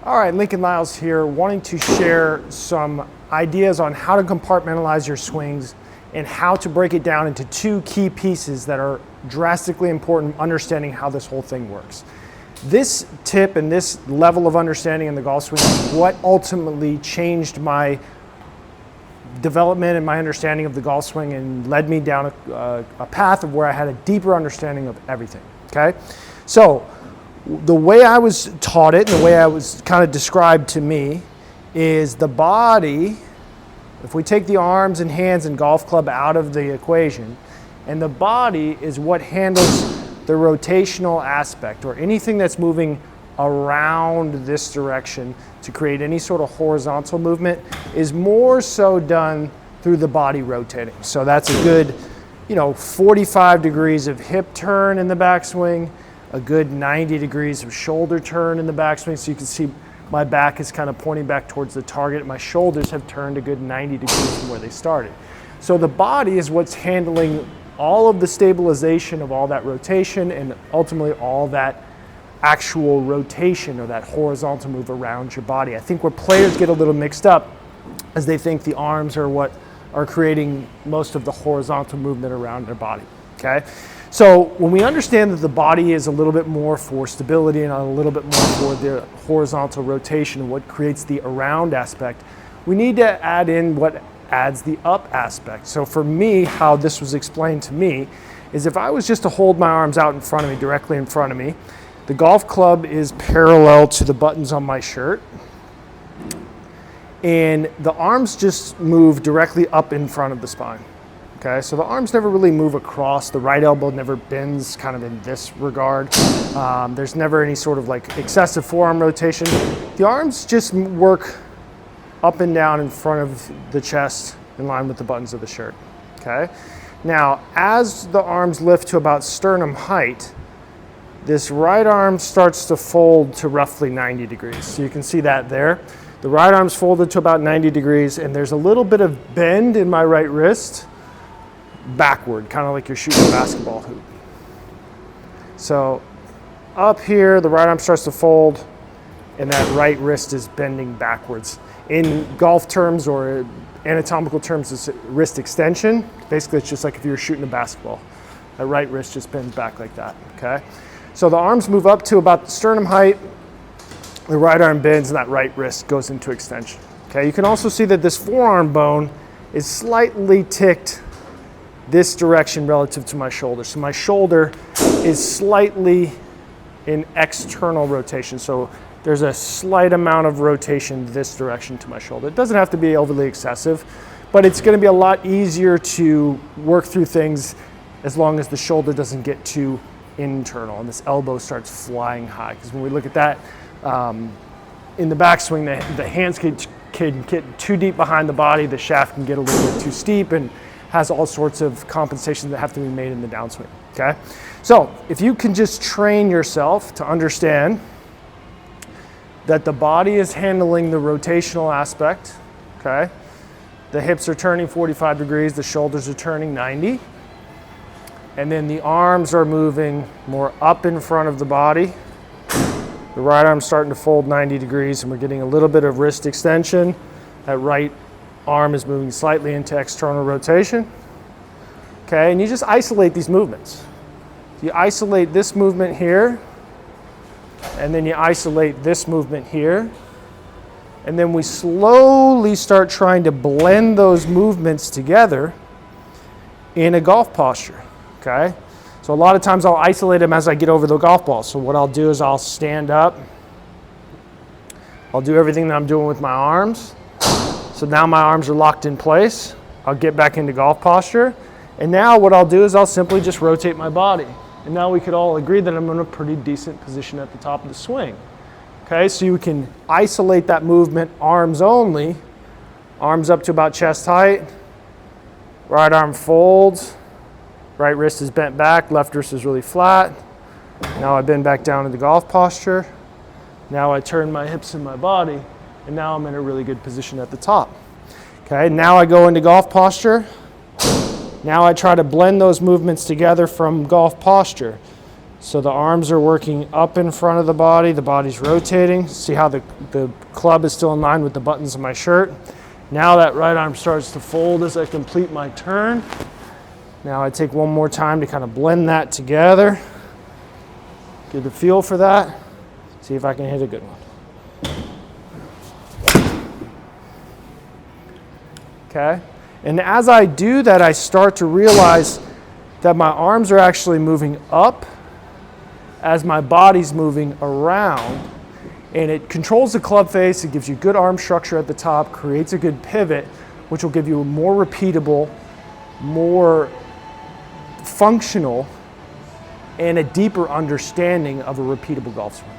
All right, Lincoln Lyles here, wanting to share some ideas on how to compartmentalize your swings and how to break it down into two key pieces that are drastically important, understanding how this whole thing works. This tip and this level of understanding in the golf swing is what ultimately changed my development and my understanding of the golf swing and led me down a path of where I had a deeper understanding of everything, okay? So, the way I was taught it and the way I was kind of described to me is the body, if we take the arms and hands and golf club out of the equation, and the body is what handles the rotational aspect or anything that's moving around this direction to create any sort of horizontal movement is more so done through the body rotating. So that's a good, 45 degrees of hip turn in the backswing, a good 90 degrees of shoulder turn in the backswing. So you can see my back is kind of pointing back towards the target. My shoulders have turned a good 90 degrees from where they started. So the body is what's handling all of the stabilization of all that rotation and ultimately all that actual rotation or that horizontal move around your body. I think where players get a little mixed up is they think the arms are what are creating most of the horizontal movement around their body, okay? So when we understand that the body is a little bit more for stability and a little bit more for the horizontal rotation and what creates the around aspect, we need to add in what adds the up aspect. So for me, how this was explained to me is if I was just to hold my arms out in front of me, directly in front of me, the golf club is parallel to the buttons on my shirt, and the arms just move directly up in front of the spine. Okay, so the arms never really move across. The right elbow never bends kind of in this regard. There's never any sort of like excessive forearm rotation. The arms just work up and down in front of the chest in line with the buttons of the shirt, okay? Now, as the arms lift to about sternum height, this right arm starts to fold to roughly 90 degrees. So you can see that there. The right arm's folded to about 90 degrees, and there's a little bit of bend in my right wrist, backward, kind of like you're shooting a basketball hoop. So up here, the right arm starts to fold, and that right wrist is bending backwards. In golf terms or anatomical terms, it's wrist extension. Basically, it's just like if you were shooting a basketball. That right wrist just bends back like that, okay? So the arms move up to about the sternum height, the right arm bends, and that right wrist goes into extension, okay? You can also see that this forearm bone is slightly ticked this direction relative to my shoulder. So my shoulder is slightly in external rotation. So there's a slight amount of rotation this direction to my shoulder. It doesn't have to be overly excessive, but it's gonna be a lot easier to work through things as long as the shoulder doesn't get too internal and this elbow starts flying high. Because when we look at that, in the backswing, the hands can get too deep behind the body, the shaft can get a little bit too steep, and has all sorts of compensations that have to be made in the downswing, okay? So if you can just train yourself to understand that the body is handling the rotational aspect, okay? The hips are turning 45 degrees, the shoulders are turning 90, and then the arms are moving more up in front of the body. The right arm's starting to fold 90 degrees, and we're getting a little bit of wrist extension. That right arm is moving slightly into external rotation, okay? And you just isolate these movements. You isolate this movement here, and then you isolate this movement here, and then we slowly start trying to blend those movements together in a golf posture, okay? So a lot of times I'll isolate them as I get over the golf ball. So what I'll do is I'll stand up, I'll do everything that I'm doing with my arms. So now my arms are locked in place. I'll get back into golf posture. And now what I'll do is I'll simply just rotate my body. And now we could all agree that I'm in a pretty decent position at the top of the swing. Okay, so you can isolate that movement, arms only, arms up to about chest height, right arm folds, right wrist is bent back, left wrist is really flat. Now I bend back down into golf posture. Now I turn my hips and my body, and now I'm in a really good position at the top. Okay, now I go into golf posture. Now I try to blend those movements together from golf posture. So the arms are working up in front of the body's rotating. See how the club is still in line with the buttons of my shirt. Now that right arm starts to fold as I complete my turn. Now I take one more time to kind of blend that together. Get the feel for that. See if I can hit a good one. Okay, and as I do that, I start to realize that my arms are actually moving up as my body's moving around, and it controls the club face. It gives you good arm structure at the top, creates a good pivot, which will give you a more repeatable, more functional, and a deeper understanding of a repeatable golf swing.